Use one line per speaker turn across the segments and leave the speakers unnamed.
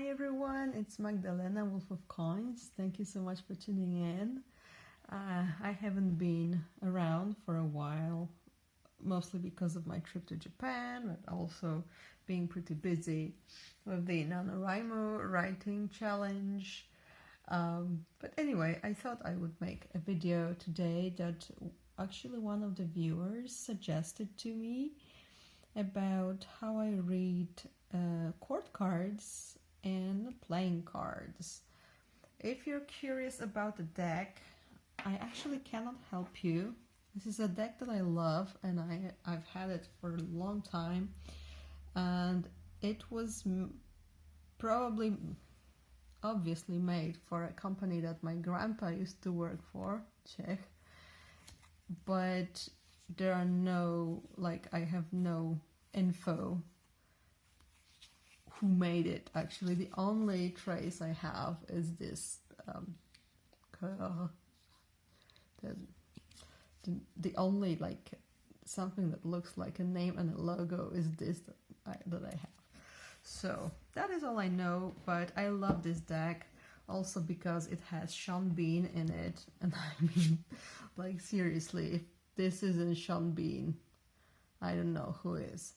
everyone, it's Magdalena, Wolf of Coins. Thank you so much for tuning in. I haven't been around for a while, mostly because of my trip to Japan, but also being pretty busy with the NaNoWriMo writing challenge. But anyway, I thought I would make a video today that actually one of the viewers suggested to me about how I read court cards and playing cards. If you're curious about the deck, I actually cannot help you. This is a deck that I love, and I've had it for a long time, and it was probably obviously made for a company that my grandpa used to work for, Czech, but there are no, I have no info who made it. Actually, the only trace I have is this the only something that looks like a name and a logo is this that I have. So that is all I know, but I love this deck also because it has Sean Bean in it, and I mean, seriously, if this isn't Sean Bean, I don't know who is.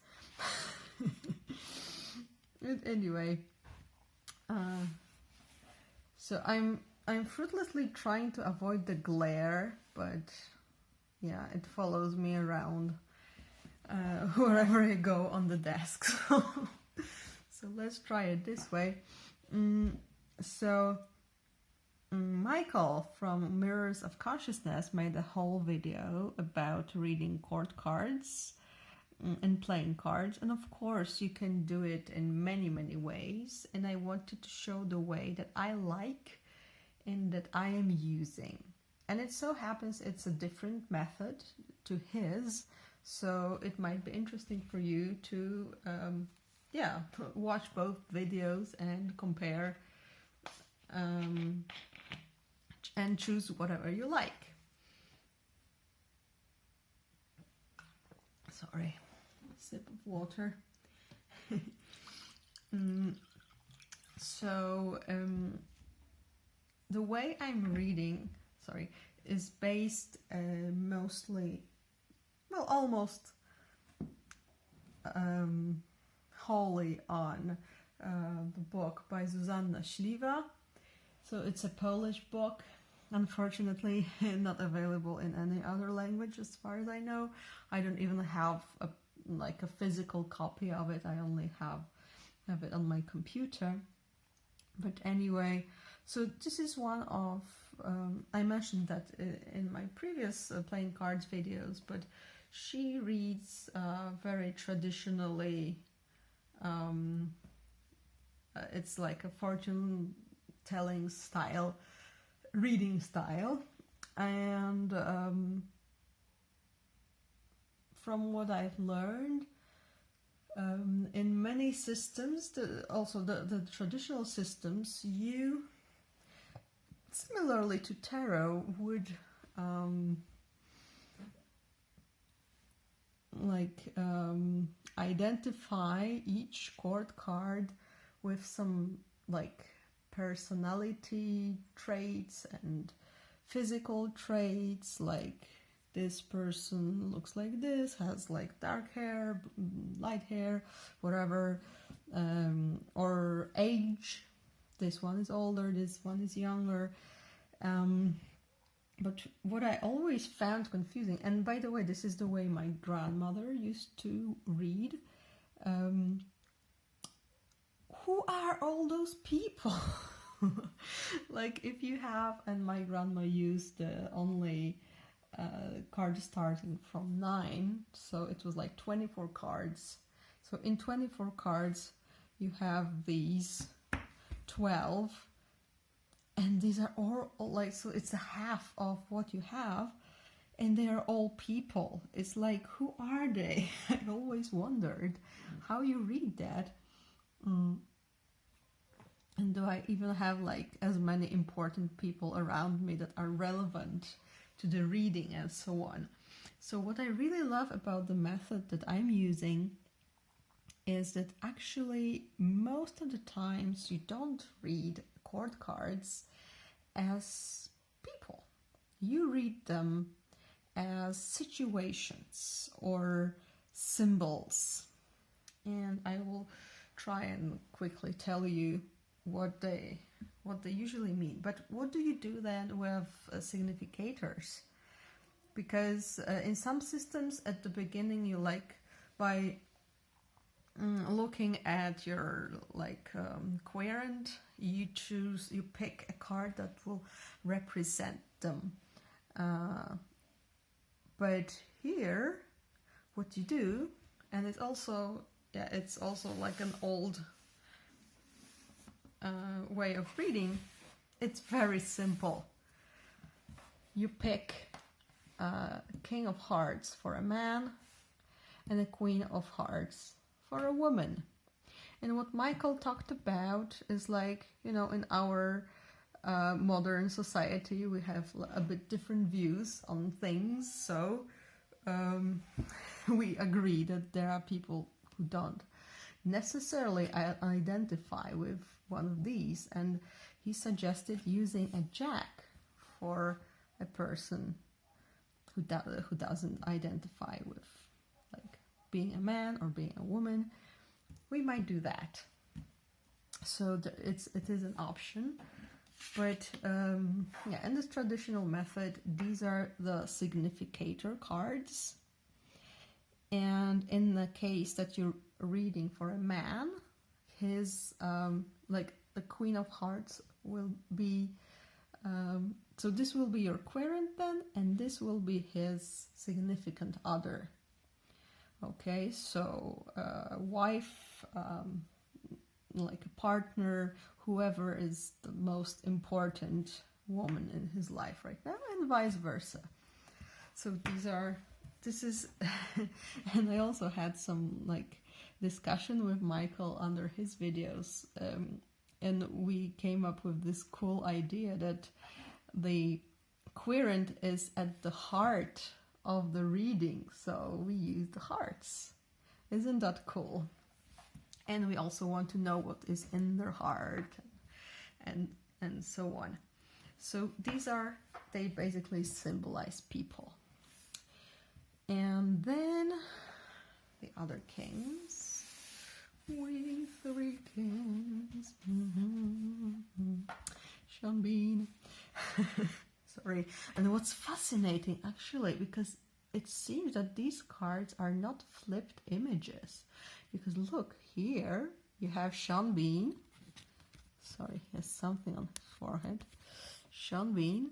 Anyway, so I'm fruitlessly trying to avoid the glare, but yeah, it follows me around wherever I go on the desk. So let's try it this way. Michael from Mirrors of Consciousness made a whole video about reading court cards and playing cards, and of course you can do it in many ways, and I wanted to show the way that I like and that I am using, and it so happens it's a different method to his, so it might be interesting for you to watch both videos and compare and choose whatever you like. Sorry, sip of water. The way I'm reading, is based mostly, well, almost wholly on the book by Zuzanna Śliwa. So it's a Polish book, unfortunately not available in any other language as far as I know. I don't even have a physical copy of it. I only have it on my computer. But anyway, so this is one of, I mentioned that in my previous playing cards videos, but she reads very traditionally. It's like a fortune telling style, reading style, and from what I've learned, in many systems, also the traditional systems, you, similarly to tarot, would identify each court card with some personality traits and physical traits, like this person looks like this, has dark hair, light hair, whatever, or age. This one is older, this one is younger. But what I always found confusing, and by the way, this is the way my grandmother used to read, who are all those people? If you have, and my grandma used only cards starting from 9, so it was 24 cards. So in 24 cards you have these 12, and these are all so it's a half of what you have, and they are all people. It's who are they? I always wondered how you read that. And do I even have as many important people around me that are relevant to the reading and so on? So what I really love about the method that I'm using is that actually most of the times you don't read court cards as people. You read them as situations or symbols. And I will try and quickly tell you what they usually mean. But what do you do then with significators? Because in some systems at the beginning you by looking at your querent, you pick a card that will represent them. But here, what you do, and it's also like an old way of reading. It's very simple. You pick King of Hearts for a man and a Queen of Hearts for a woman. And what Michael talked about is in our modern society, we have a bit different views on things. So we agree that there are people who don't necessarily identify with one of these. And he suggested using a jack for a person who doesn't identify with being a man or being a woman. We might do that. So it is an option. But in this traditional method, these are the significator cards. And in the case that you're reading for a man, his the Queen of Hearts will be so this will be your querent then, and this will be his significant other. Okay, so wife, like a partner, whoever is the most important woman in his life right now, and vice versa. So this is, and I also had some discussion with Michael under his videos, and we came up with this cool idea that the querent is at the heart of the reading, so we use the hearts. Isn't that cool? And we also want to know what is in their heart and so on. So they basically symbolize people. And then the other kings. We three kings. Sean Bean. Sorry. And what's fascinating actually, because it seems that these cards are not flipped images. Because look, here you have Sean Bean. Sorry, he has something on his forehead. Sean Bean.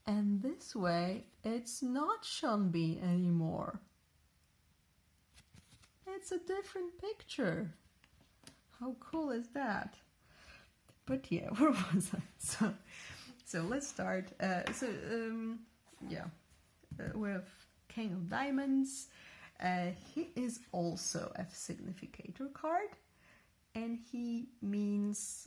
And this way, it's not Sean Bean anymore. It's a different picture. How cool is that? But yeah, where was I? So let's start. With King of Diamonds. He is also a significator card, and he means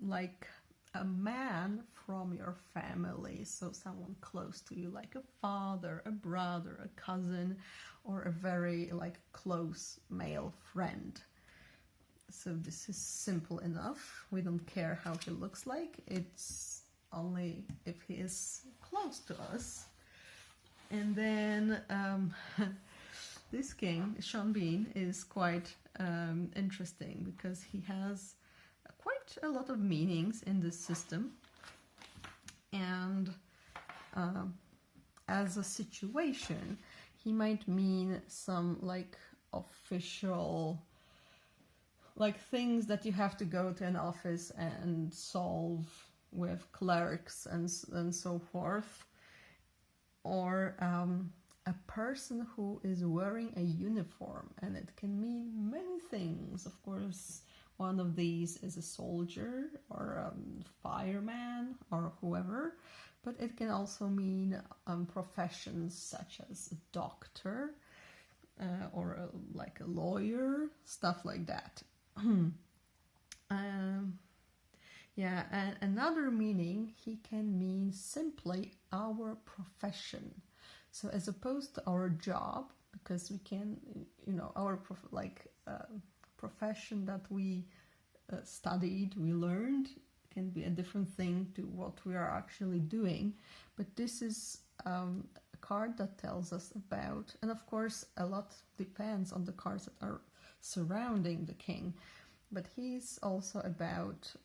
like a man from your family, so someone close to you, like a father, a brother, a cousin, or a very close male friend. So this is simple enough. We don't care how he looks like. It's only if he is close to us. And then this king, Sean Bean, is quite interesting because he has quite a lot of meanings in this system. And as a situation, he might mean some official things that you have to go to an office and solve with clerks and so forth. Or a person who is wearing a uniform, and it can mean many things. Of course, one of these is a soldier or a fireman or whoever, but it can also mean professions such as a doctor or a lawyer, stuff like that. And another meaning, he can mean simply our profession. So as opposed to our job, because we can, our profession that we studied, we learned, can be a different thing to what we are actually doing. But this is a card that tells us about, and of course a lot depends on the cards that are surrounding the king, but he's also about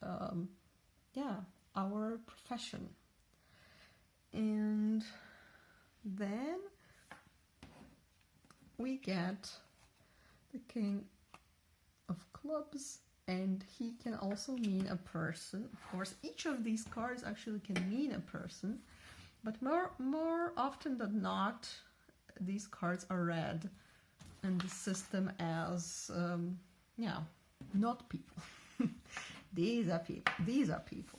our profession. And then we get the King of Clubs, and he can also mean a person. Of course, each of these cards actually can mean a person, but more often than not, these cards are read in the system as not people. These are people. These are people.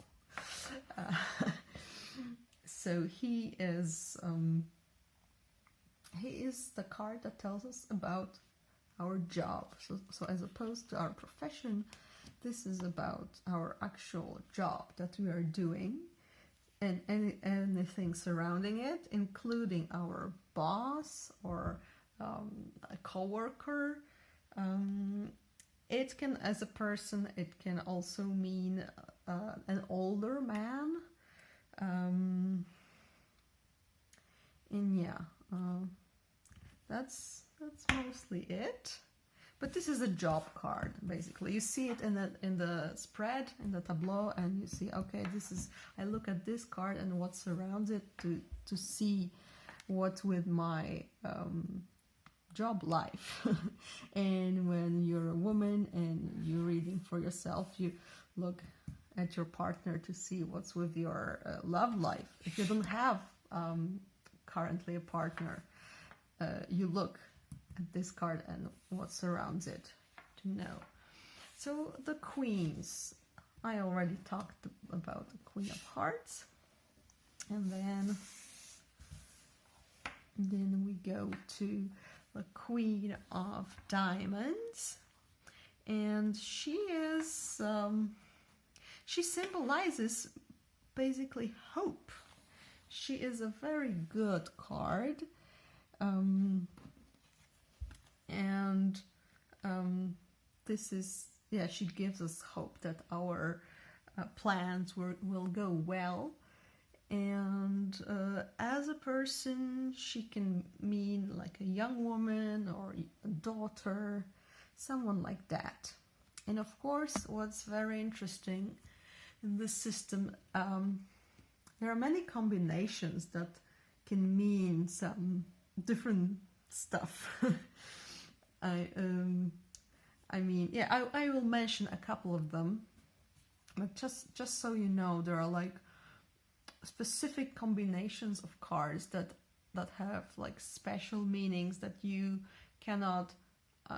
So he is the card that tells us about our job. So as opposed to our profession, this is about our actual job that we are doing, and anything surrounding it, including our boss or a coworker. It can, as a person, it can also mean an older man. That's mostly it. But this is a job card, basically. You see it in the spread, in the tableau, and you see, okay, this is, I look at this card and what surrounds it to see what's with my job life. And when you're a woman and you're reading for yourself, you look at your partner to see what's with your love life. If you don't have currently a partner, you look at this card and what surrounds it to know. So the queens, I already talked about the Queen of Hearts, and then we go to the Queen of Diamonds, and she is she symbolizes basically hope. She is a very good card. This is, she gives us hope that our plans will go well. And as a person, she can mean like a young woman or a daughter, someone like that. And of course, what's very interesting in this system, there are many combinations that can mean some different stuff. I will mention a couple of them, but just so you know, there are like specific combinations of cards that have like special meanings that you cannot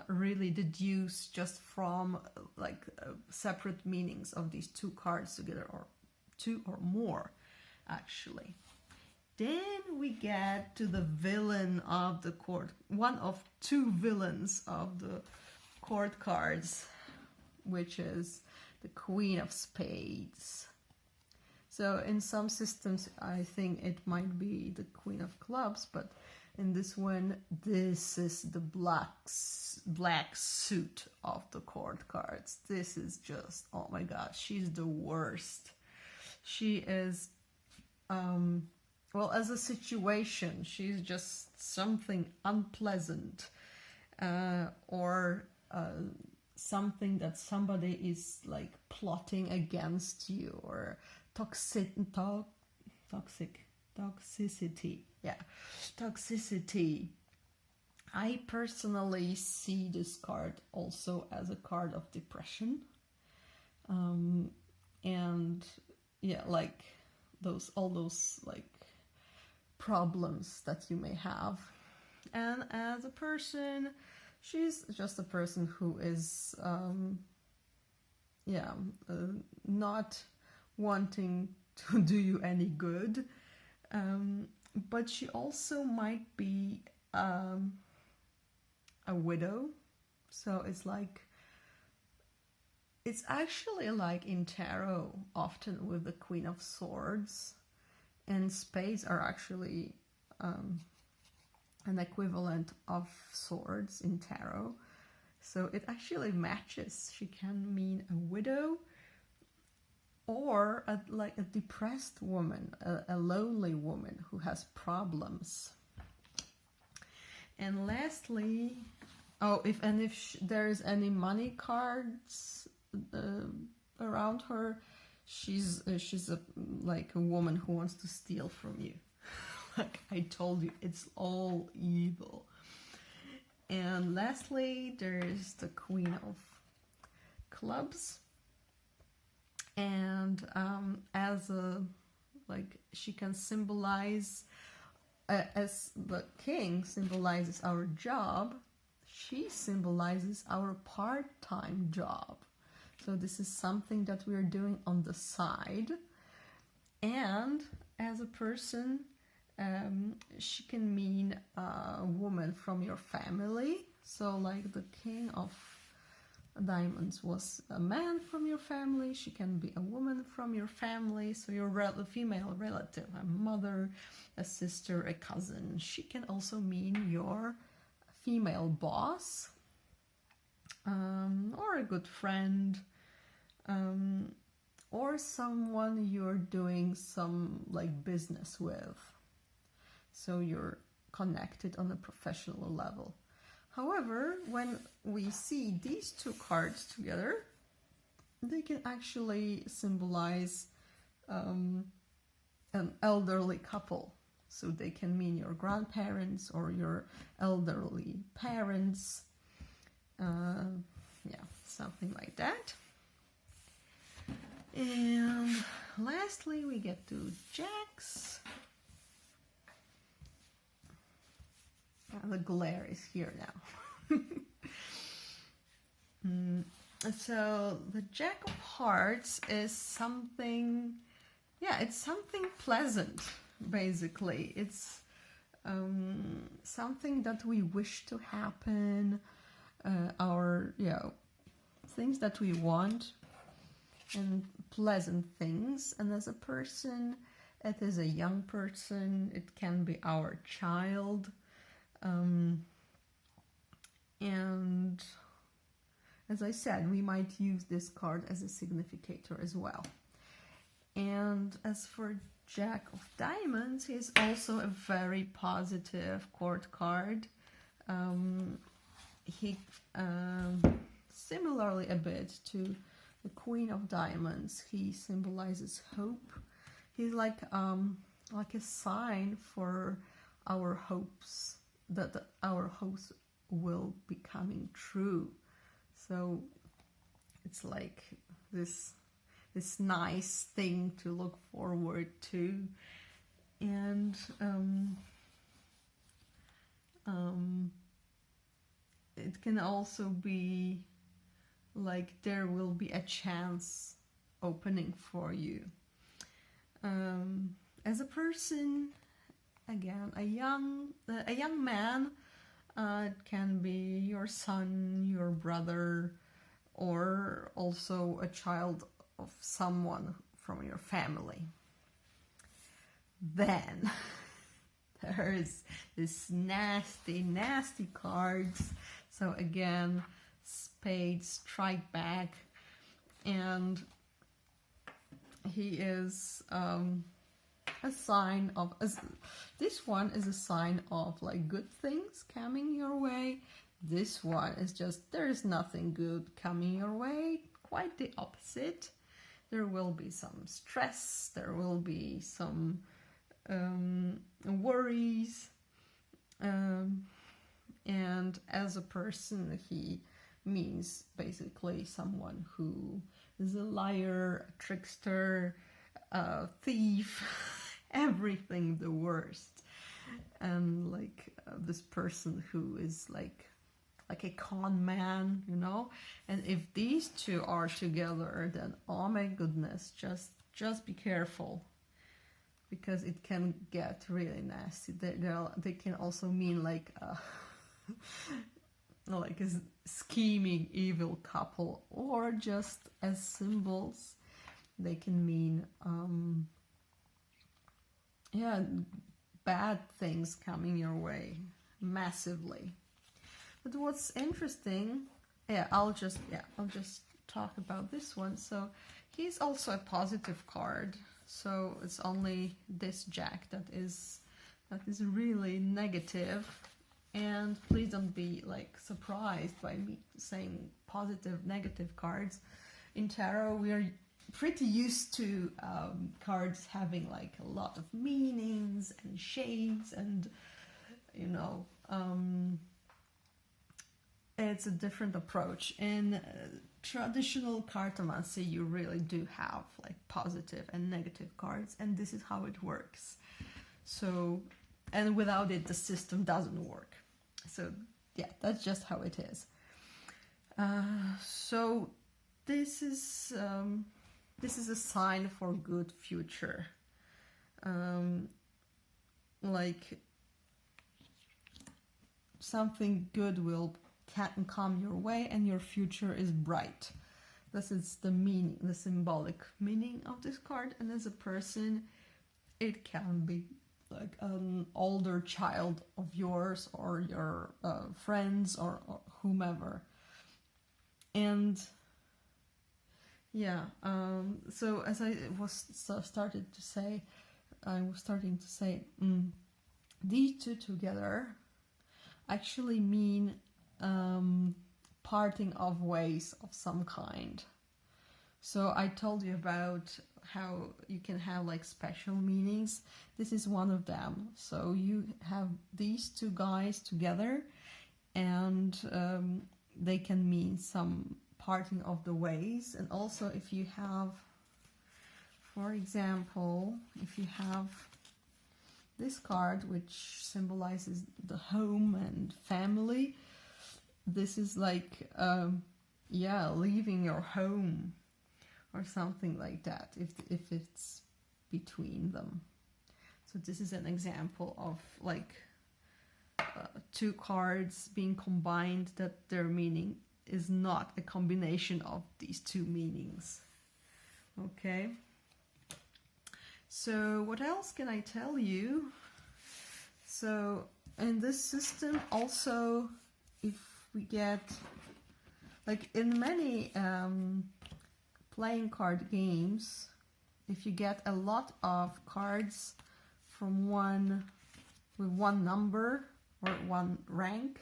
really deduce just from like separate meanings of these two cards together, or two or more actually. Then we get to the villain of the court, one of two villains of the court cards, which is the Queen of Spades. So in some systems, I think it might be the Queen of Clubs, but in this one, this is the black suit of the court cards. This is just, oh my God, she's the worst. She is, well, as a situation, she's just something unpleasant, or something that somebody is like plotting against you, or toxicity. Yeah, toxicity. I personally see this card also as a card of depression, and like all those like problems that you may have. And as a person, she's just a person who is not wanting to do you any good, but she also might be a widow. So it's actually like in tarot, often with the Queen of Swords, and spades are actually an equivalent of swords in tarot. So it actually matches. She can mean a widow, or like a depressed woman, a lonely woman who has problems. And lastly, if there's any money cards around her, she's like a woman who wants to steal from you. Like I told you, it's all evil. And lastly, there's the Queen of Clubs, and she can symbolize, as the king symbolizes our job, she symbolizes our part-time job. So this is something that we are doing on the side. And as a person, she can mean a woman from your family. So like the King of Diamonds was a man from your family, she can be a woman from your family. So your female relative, a mother, a sister, a cousin. She can also mean your female boss, or a good friend, or someone you're doing some like business with. So you're connected on a professional level. However, when we see these two cards together, they can actually symbolize an elderly couple. So they can mean your grandparents or your elderly parents. Yeah, something like that. And lastly, we get to Jacks. The glare is here now. So the Jack of Hearts is something, it's something pleasant, basically. It's something that we wish to happen, things that we want, and pleasant things. And as a person, it is a young person, it can be our child. And as I said, we might use this card as a significator as well. And as for Jack of Diamonds, he's also a very positive court card. He similarly a bit to the Queen of Diamonds, he symbolizes hope. He's like a sign for our hopes, that our hopes will be coming true. So it's like this nice thing to look forward to. And it can also be like there will be a chance opening for you. As a person, again, a young man, it can be your son, your brother, or also a child of someone from your family. Then there's this nasty cards. So again, spades strike back, and he is a sign of, this one is a sign of like good things coming your way. This one is just, there's nothing good coming your way, quite the opposite. There will be some stress, there will be some worries, and as a person, he means basically someone who is a liar, a trickster, a thief, everything the worst. And like this person who is like a con man, you know. And if these two are together, then oh my goodness, just be careful, because it can get really nasty. They can also mean like a like a scheming evil couple, or just as symbols they can mean bad things coming your way. massively. But what's interesting, I'll just talk about this one. So he's also a positive card. So it's only this Jack that is really negative. And please don't be like surprised by me saying positive, negative cards. In tarot, we are pretty used to cards having like a lot of meanings and shades, and you know, it's a different approach. In traditional cartomancy, you really do have like positive and negative cards, and this is how it works. So, and without it, the system doesn't work. So yeah, that's just how it is. So this is a sign for good future. Like something good will come your way, and your future is bright. This is the meaning, the symbolic meaning of this card. And as a person, it can be like an older child of yours, or your friends, or whomever. And yeah, so as I was starting to say, these two together actually mean parting of ways of some kind. So I told you about how you can have like special meanings. This is one of them. So you have these two guys together, and they can mean some parting of the ways. And also if you have, for example, if you have this card which symbolizes the home and family, this is like leaving your home or something like that, if it's between them. So this is an example of like two cards being combined, that their meaning is not a combination of these two meanings. Okay, so what else can I tell you? So in this system also, if we get, like in many playing card games, if you get a lot of cards from with one number or one rank,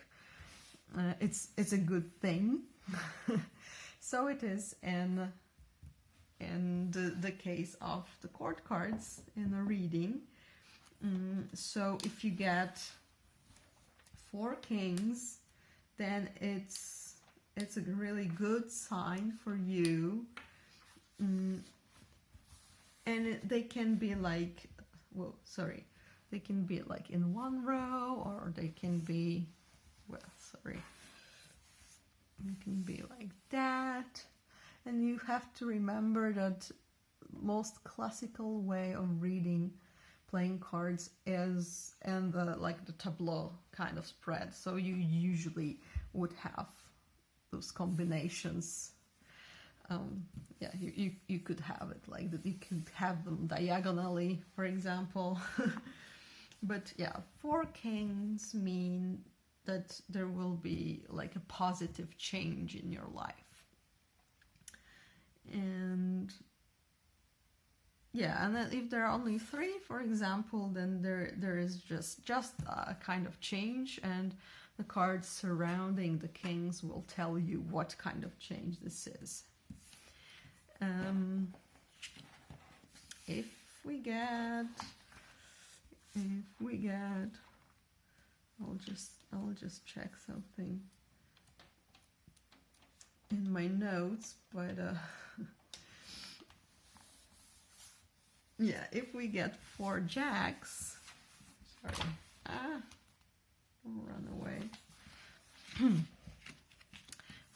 it's a good thing. So it is in the case of the court cards in a reading. So if you get 4 kings, then it's a really good sign for you. And they can be like, they can be like in one row, or they can be, it can be like that. And you have to remember that most classical way of reading playing cards is in the tableau kind of spread. So you usually would have those combinations. You could have it like that. You could have them diagonally, for example. But yeah, 4 kings mean that there will be like a positive change in your life. And yeah, and then if there are only 3, for example, then there is just a kind of change, and the cards surrounding the kings will tell you what kind of change this is. If we get, I'll just check something in my notes, but yeah, if we get 4 jacks, don't run away.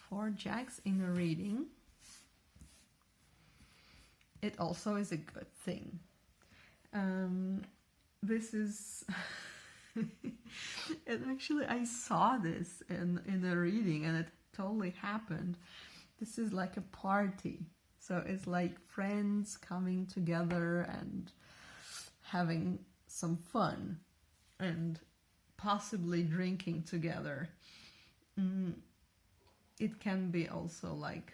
4 jacks in a reading, it also is a good thing. This is and actually I saw this in a reading, and it totally happened. This is like a party. So it's like friends coming together and having some fun. And possibly drinking together. It can be also like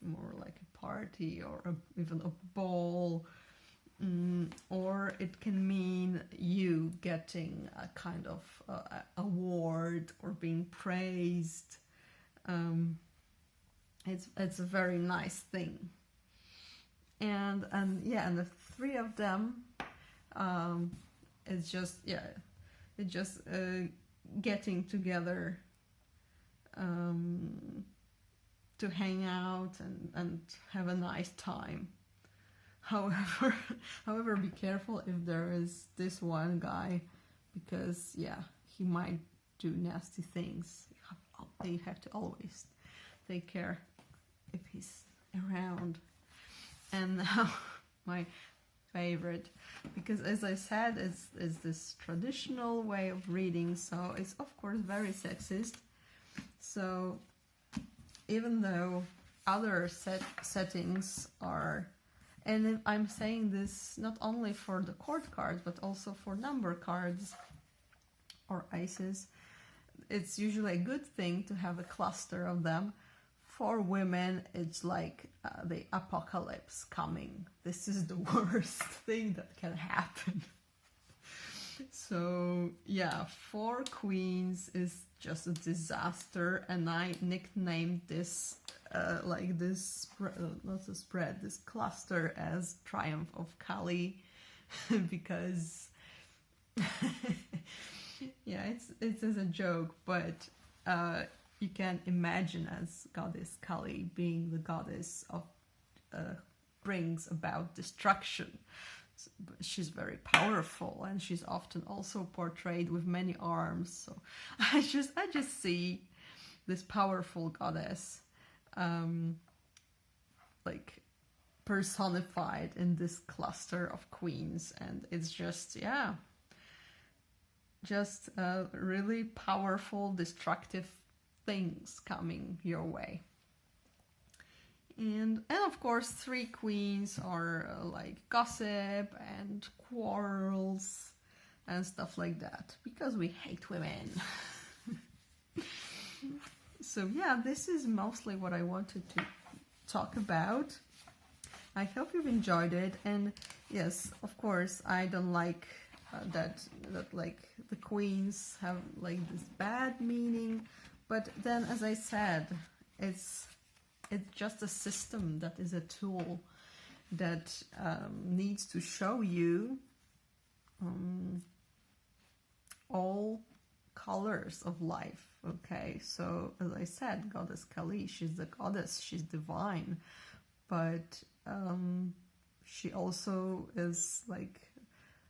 more like a party or even a ball, or it can mean you getting a kind of award or being praised. It's a very nice thing. And the three of them, it's just getting together to hang out and have a nice time. However, be careful if there is this one guy, because he might do nasty things. You have to always take care if he's around. And now my favorite, because as I said, it's this traditional way of reading, so it's of course very sexist. So even though other settings are, and I'm saying this not only for the court cards but also for number cards or aces, it's usually a good thing to have a cluster of them. For women, it's like the apocalypse coming. This is the worst thing that can happen. So 4 queens is just a disaster, and I nicknamed this this cluster as Triumph of Kali, because it's as a joke, but you can imagine as goddess Kali being the goddess of brings about destruction. She's very powerful, and she's often also portrayed with many arms. So I just see this powerful goddess like personified in this cluster of queens, and it's just really powerful, destructive things coming your way. And of course 3 queens are like gossip and quarrels and stuff like that, because we hate women. So this is mostly what I wanted to talk about. I hope you've enjoyed it, and yes, of course, I don't like that like the queens have like this bad meaning, but then as I said, it's just a system that is a tool that needs to show you all colors of life. Okay, so as I said, goddess Kali, she's the goddess, she's divine, but she also is like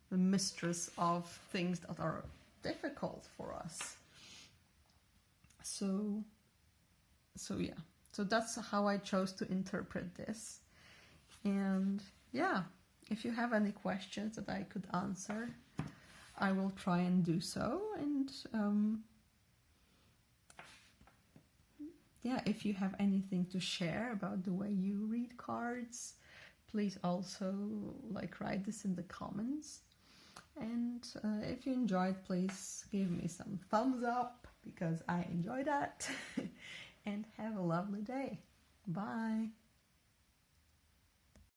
the mistress of things that are difficult for us. So that's how I chose to interpret this. And if you have any questions that I could answer, I will try and do so. And if you have anything to share about the way you read cards, please also write this in the comments. And if you enjoyed, please give me some thumbs up, because I enjoy that. And have a lovely day. Bye.